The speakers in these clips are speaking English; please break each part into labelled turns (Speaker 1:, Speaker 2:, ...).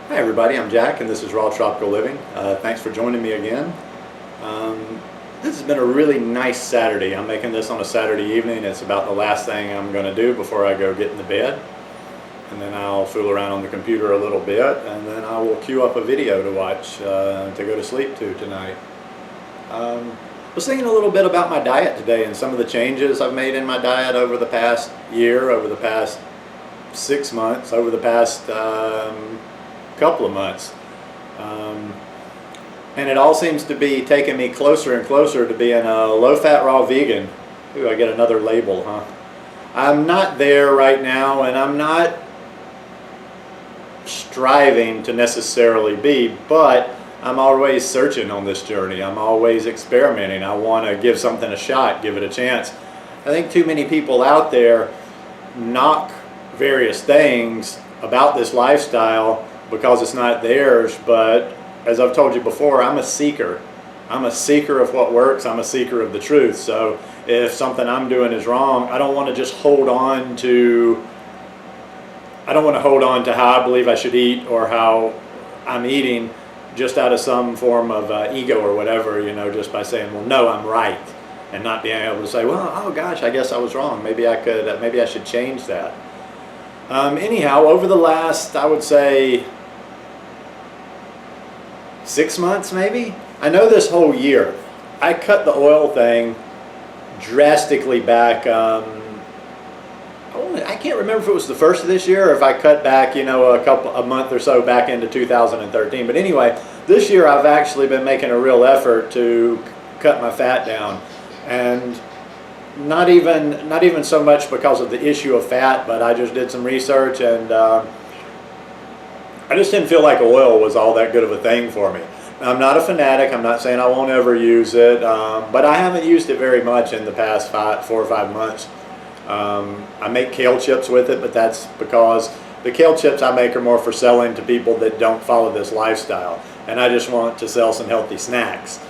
Speaker 1: Hi everybody, I'm Jack and this is Raw Tropical Living. Thanks for joining me again. This has been a really nice Saturday. I'm making this on a Saturday evening. It's about the last thing I'm going to do before I go get in the bed. And then I'll fool around on the computer a little bit and then I will queue up a video to watch to go to sleep to tonight. I was thinking a little bit about my diet today and some of the changes I've made in my diet over the past year, over the past 6 months, over the past couple of months, and it all seems to be taking me closer and closer to being a low-fat raw vegan. Ooh, I get another label, huh? I'm not there right now, and I'm not striving to necessarily be, but I'm always searching on this journey. I'm always experimenting. I want to give something a shot, give it a chance. I think too many people out there knock various things about this lifestyle because it's not theirs, but as I've told you before, I'm a seeker. I'm a seeker of what works. I'm a seeker of the truth. So if something I'm doing is wrong, I don't want to just hold on to how I believe I should eat or how I'm eating just out of some form of ego or whatever, you know, just by saying, well, no, I'm right, and not being able to say, well, oh gosh, I guess I was wrong. Maybe I should change that. Anyhow, over the last, I would say, 6 months maybe? I know this whole year, I cut the oil thing drastically back. I can't remember if it was the first of this year or if I cut back, you know, a month or so back into 2013. But anyway, this year I've actually been making a real effort to cut my fat down, and not even so much because of the issue of fat, but I just did some research and I just didn't feel like oil was all that good of a thing for me. I'm not a fanatic. I'm not saying I won't ever use it, but I haven't used it very much in the past 4 or 5 months. I make kale chips with it, but that's because the kale chips I make are more for selling to people that don't follow this lifestyle, and I just want to sell some healthy snacks.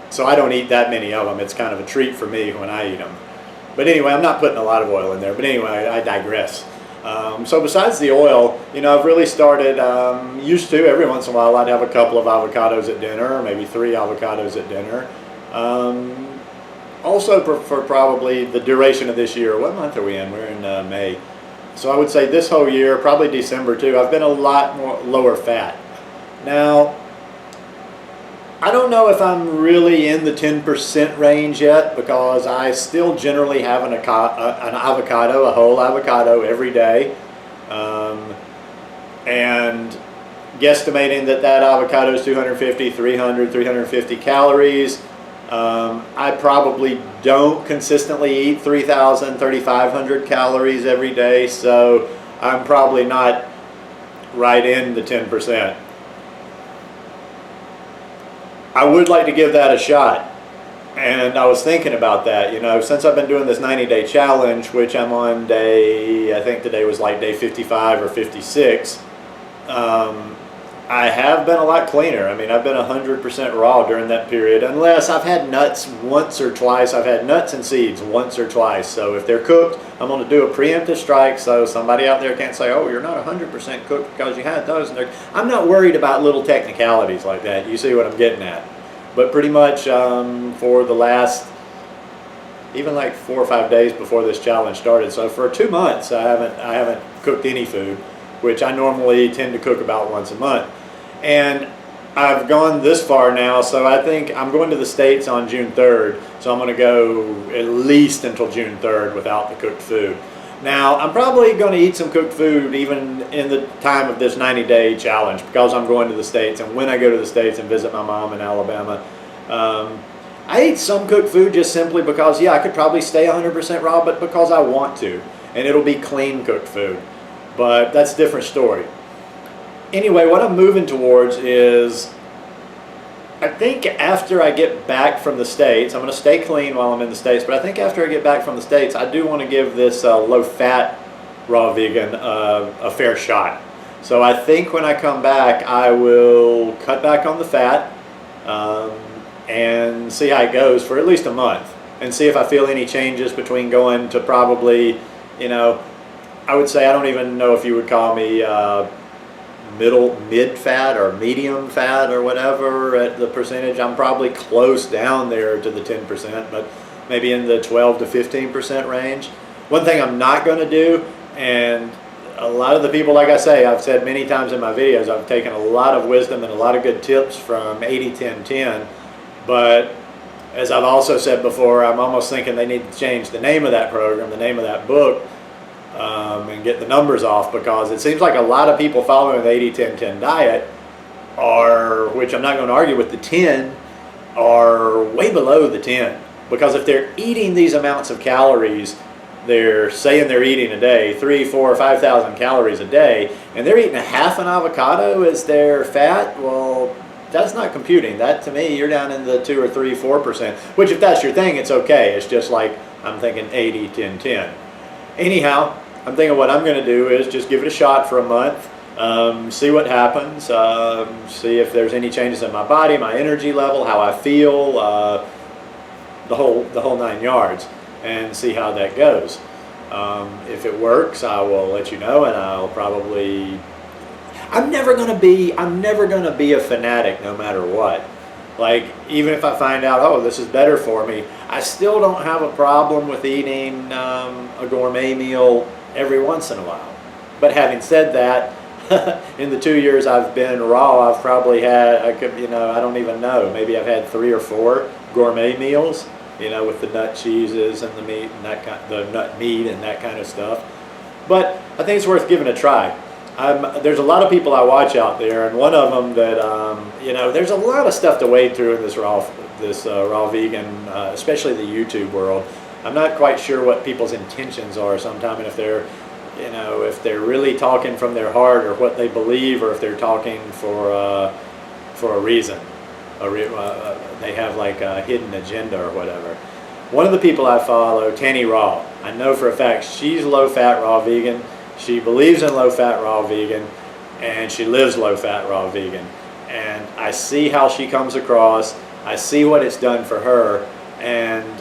Speaker 1: So I don't eat that many of them. It's kind of a treat for me when I eat them. But anyway, I'm not putting a lot of oil in there. But anyway, I digress. So besides the oil, you know, I've really started, used to, every once in a while I'd have a couple of avocados at dinner, or maybe 3 avocados at dinner. Also for probably the duration of this year. What month are we in? We're in May. So I would say this whole year, probably December too, I've been a lot more lower fat. Now, I don't know if I'm really in the 10% range yet, because I still generally have an avocado, a whole avocado every day, and guesstimating that avocado is 250, 300, 350 calories. I probably don't consistently eat 3,000, 3,500 calories every day, so I'm probably not right in the 10%. I would like to give that a shot, and I was thinking about that, you know, since I've been doing this 90-day challenge, which I'm on day, I think today was like day 55 or 56, I have been a lot cleaner. I mean, I've been 100% raw during that period, unless I've had nuts once or twice. I've had nuts and seeds once or twice, so if they're cooked, I'm going to do a preemptive strike, so somebody out there can't say, oh, you're not 100% cooked because you had those. I'm not worried about little technicalities like that. You see what I'm getting at. But pretty much for the last, even like 4 or 5 days before this challenge started, so for 2 months I haven't cooked any food, which I normally tend to cook about once a month. And I've gone this far now, so I think I'm going to the States on June 3rd, so I'm going to go at least until June 3rd without the cooked food. Now, I'm probably going to eat some cooked food even in the time of this 90-day challenge, because I'm going to the States, and when I go to the States and visit my mom in Alabama, I eat some cooked food just simply because, yeah, I could probably stay 100% raw, but because I want to, and it'll be clean cooked food. But that's a different story. Anyway, what I'm moving towards is, I think after I get back from the States, I'm going to stay clean while I'm in the States, but I think after I get back from the States, I do want to give this low-fat raw vegan a fair shot. So I think when I come back, I will cut back on the fat and see how it goes for at least a month, and see if I feel any changes between going to probably, you know, I would say, I don't even know if you would call me mid fat or medium fat or whatever at the percentage. I'm probably close down there to the 10%, but maybe in the 12 to 15% range. One thing I'm not going to do, and a lot of the people, like I say, I've said many times in my videos, I've taken a lot of wisdom and a lot of good tips from 80-10-10, but as I've also said before, I'm almost thinking they need to change the name of that program, the name of that book, and get the numbers off, because it seems like a lot of people following the 80-10-10 diet are, which I'm not going to argue with the 10, are way below the 10. Because if they're eating these amounts of calories, they're saying they're eating a day, 3, 4, 5,000 calories a day, and they're eating a half an avocado as their fat, well, that's not computing. That, to me, you're down in the 2 or 3, 4%, which if that's your thing, it's okay. It's just like I'm thinking 80-10-10. Anyhow, I'm thinking what I'm going to do is just give it a shot for a month, see what happens, see if there's any changes in my body, my energy level, how I feel, the whole 9 yards, and see how that goes. If it works, I will let you know, and I'll probably. I'm never gonna be a fanatic no matter what. Like, even if I find out, oh, this is better for me, I still don't have a problem with eating a gourmet meal every once in a while. But having said that, in the 2 years I've been raw, I've probably had, I don't even know, maybe I've had 3 or 4 gourmet meals, with the nut cheeses and the meat and the nut meat and that kind of stuff. But I think it's worth giving a try. There's a lot of people I watch out there, and one of them that there's a lot of stuff to wade through in this raw vegan, especially the YouTube world. I'm not quite sure what people's intentions are sometimes, and if they're really talking from their heart, or what they believe, or if they're talking for a reason. They have like a hidden agenda or whatever. One of the people I follow, Tanny Raw, I know for a fact she's low-fat raw vegan. She believes in low-fat raw vegan, and she lives low-fat raw vegan. And I see how she comes across. I see what it's done for her, and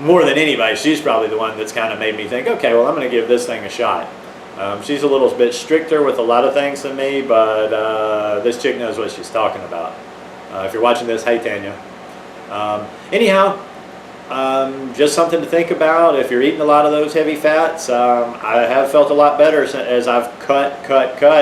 Speaker 1: more than anybody, she's probably the one that's kind of made me think, okay, well, I'm going to give this thing a shot. She's a little bit stricter with a lot of things than me, but this chick knows what she's talking about. If you're watching this, hey Tanya. Anyhow, just something to think about. If you're eating a lot of those heavy fats, I have felt a lot better as I've cut,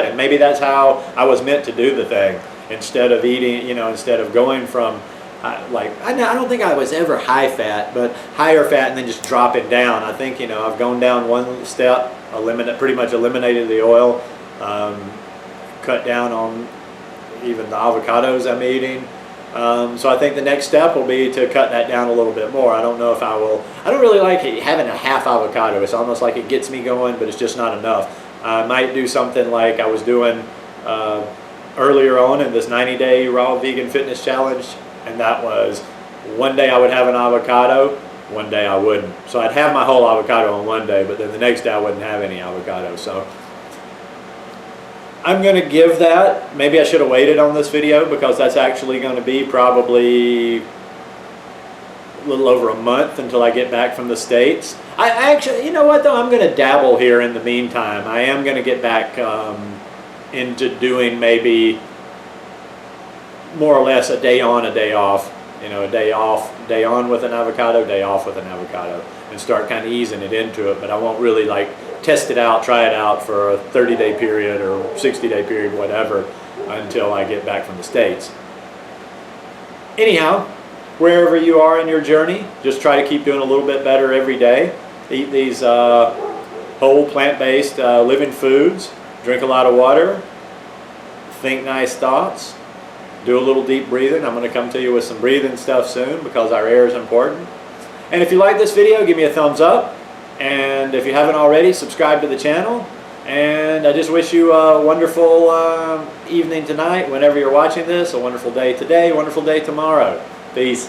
Speaker 1: and maybe that's how I was meant to do the thing. Instead of eating, instead of going from, I don't think I was ever high fat, but higher fat and then just dropping down. I think, I've gone down one step, pretty much eliminated the oil, cut down on even the avocados I'm eating. So I think the next step will be to cut that down a little bit more. I don't know if I will. I don't really like having a half avocado. It's almost like it gets me going, but it's just not enough. I might do something like I was doing earlier on in this 90-day raw vegan fitness challenge, and that was one day I would have an avocado, one day I wouldn't. So I'd have my whole avocado on one day, but then the next day I wouldn't have any avocado. So I'm going to give that, maybe I should have waited on this video, because that's actually going to be probably a little over a month until I get back from the States. I actually, you know what though, I'm going to dabble here in the meantime. I am going to get back into doing maybe more or less a day on, a day off. A day off, day on with an avocado, day off with an avocado, and start kind of easing it into it. But I won't really like test it out, try it out for a 30-day period or 60-day period, whatever, until I get back from the States. Anyhow, wherever you are in your journey, just try to keep doing a little bit better every day. Eat these whole plant-based living foods, drink a lot of water, think nice thoughts, do a little deep breathing. I'm going to come to you with some breathing stuff soon, because our air is important. And if you like this video, give me a thumbs up. And if you haven't already, subscribe to the channel. And I just wish you a wonderful evening tonight, whenever you're watching this, a wonderful day today, a wonderful day tomorrow. Peace.